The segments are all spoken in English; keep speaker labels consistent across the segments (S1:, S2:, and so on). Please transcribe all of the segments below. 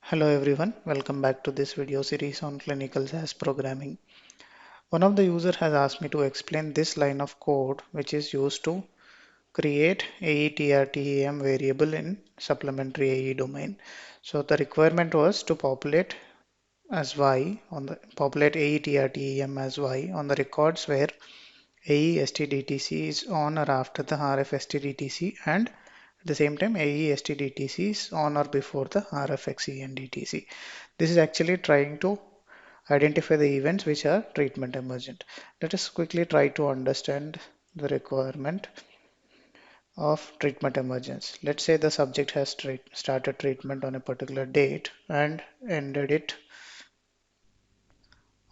S1: Hello everyone, welcome back to this video series on clinical SAS programming. One of the user has asked me to explain this line of code which is used to create AETRTEM variable in supplementary AE domain. So the requirement was to populate AETRTEM as Y on the records where aestdtc is on or after the rfstdtc, and at the same time aestdtc is on or before the rfxendtc. This is actually trying to identify the events which are treatment emergent. Let us quickly try to understand the requirement of treatment emergence. Let's say the subject has started treatment on a particular date and ended it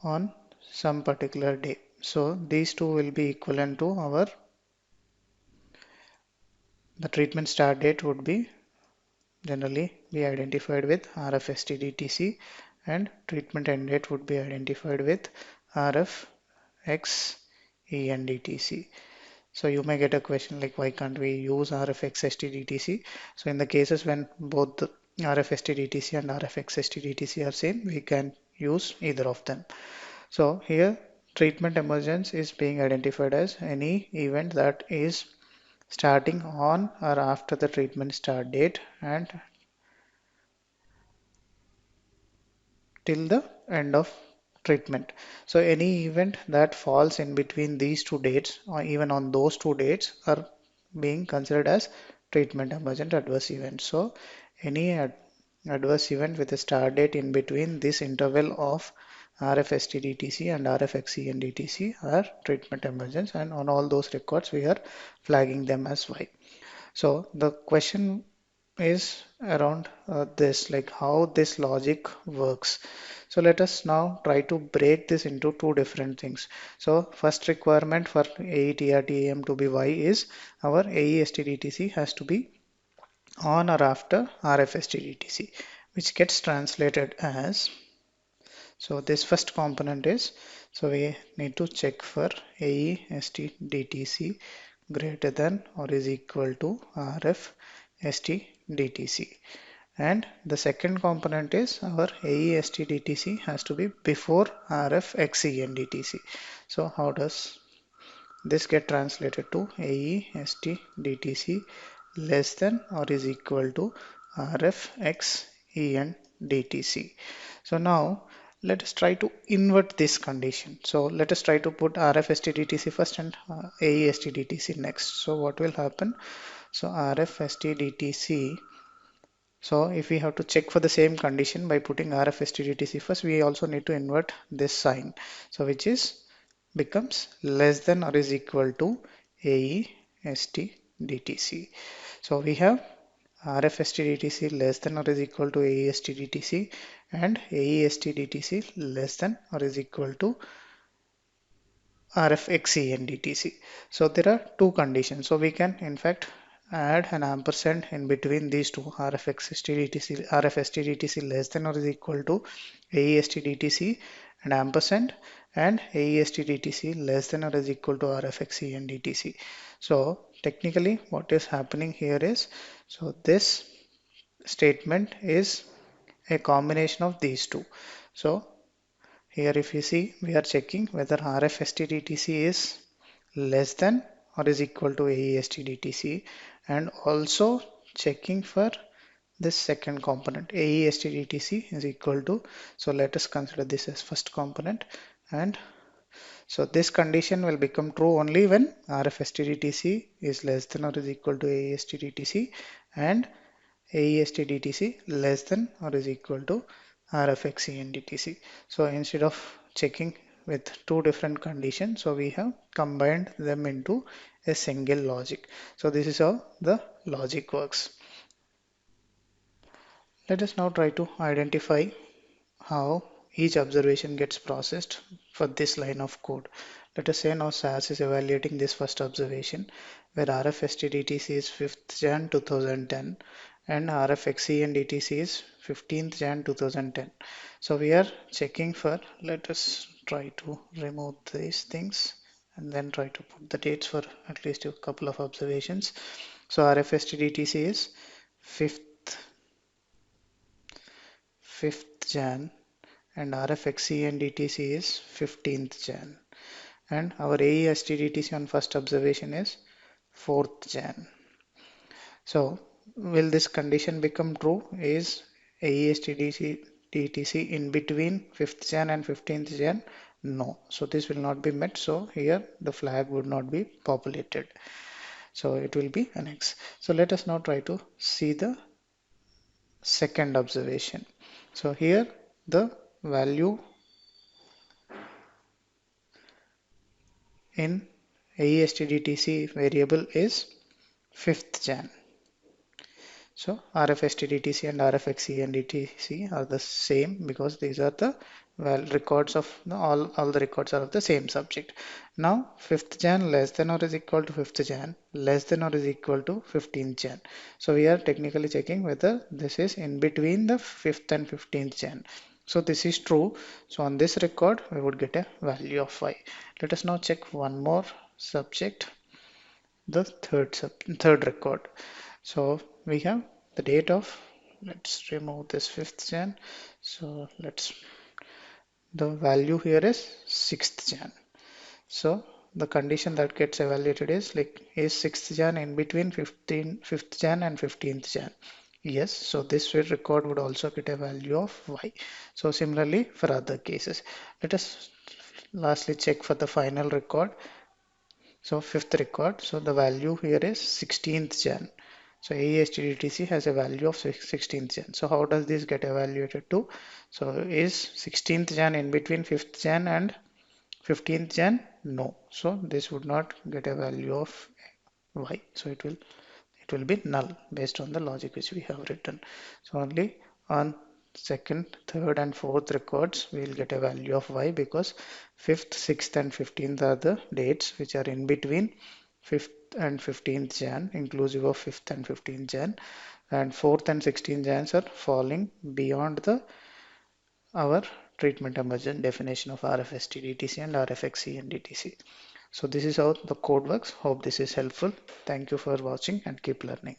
S1: on some particular day. So these two will be equivalent to our the treatment start date would be generally be identified with rfstdtc, and treatment end date would be identified with rfxendtc. So you may get a question like, why can't we use rfxendtc? So in the cases when both the rfstdtc and rfxendtc are same, we can use either of them. So here treatment emergence is being identified as any event that is starting on or after the treatment start date and till the end of treatment. So any event that falls in between these two dates or even on those two dates are being considered as treatment emergent adverse event. So any adverse event with a start date in between this interval of rfstdtc and rfxendtc are treatment emergence, and on all those records we are flagging them as Y. So the question is around this, like how this logic works. So let us now try to break this into two different things. So first requirement for AETRTEM to be Y is our AESTDTC has to be on or after RFSTDTC, which gets translated as, so this first component is, so we need to check for AESTDTC greater than or is equal to rfstdtc, and the second component is our aestdtc has to be before rfxendtc. So how does this get translated to aestdtc less than or is equal to rfxendtc? So now let us try to invert this condition. So let us try to put rfstdtc first and aestdtc next. So what will happen? So rfstdtc, so if we have to check for the same condition by putting rfstdtc first, we also need to invert this sign. So which is becomes less than or is equal to aestdtc. So we have rfstdtc less than or is equal to aestdtc and aestdtc less than or is equal to rfxendtc. So there are two conditions. So we can in fact add an ampersand in between these two, rfstdtc less than or is equal to aestdtc and ampersand, and aestdtc less than or is equal to rfxendtc. So technically what is happening here is, so this statement is a combination of these two. So here if you see, we are checking whether rfstdtc is less than or is equal to aestdtc, and also checking for this second component aestdtc is equal to, so let us consider this as first component, and so this condition will become true only when rfstdtc is less than or is equal to aestdtc and aestdtc less than or is equal to rfxendtc. So instead of checking with two different conditions, so we have combined them into a single logic. So this is how the logic works. Let us now try to identify how each observation gets processed for this line of code. Let us say now SAS is evaluating this first observation where rfstdtc is 5th Jan 2010 and rfxendtc is 15th Jan 2010. So we are checking for, let us try to remove these things and then try to put the dates for at least a couple of observations. So rfstdtc is 5th 5th Jan and rfxendtc is 15th Jan, and our aestdtc on first observation is 4th Jan. So will this condition become true? Is aestdtc in between 5th Jan and 15th Jan? No. So this will not be met. So here the flag would not be populated. So it will be an X. So let us now try to see the second observation. So here the value in aestdtc variable is 5th Jan. So rfstdtc and rfxendtc are the same because these are the records of all the records are of the same subject. Now 5th Jan less than or is equal to 5th Jan less than or is equal to 15th Jan. So we are technically checking whether this is in between the 5th and 15th Jan. So this is true. So on this record we would get a value of y. Let us now check one more subject, the third record. So we have the date of, let's remove this 5th Jan. So the value here is 6th Jan. So the condition that gets evaluated is is 6th Jan in between 5th Jan and 15th Jan. Yes, so this record would also get a value of y. So similarly for other cases. Let us lastly check for the final record. So fifth record, so the value here is 16th Jan. So aestdtc has a value of 16th Jan. So how does this get evaluated to? So is 16th Jan in between 5th Jan and 15th Jan? No. So this would not get a value of y. So it will be null based on the logic which we have written. So only on second, third and fourth records we will get a value of y because 5th, 6th and 15th are the dates which are in between 5th and 15th Jan, inclusive of 5th and 15th Jan, and 4th and 16th Jans are falling beyond the our treatment emergent definition of rfstdtc and rfxendtc. So this is how the code works. Hope this is helpful. Thank you for watching and keep learning.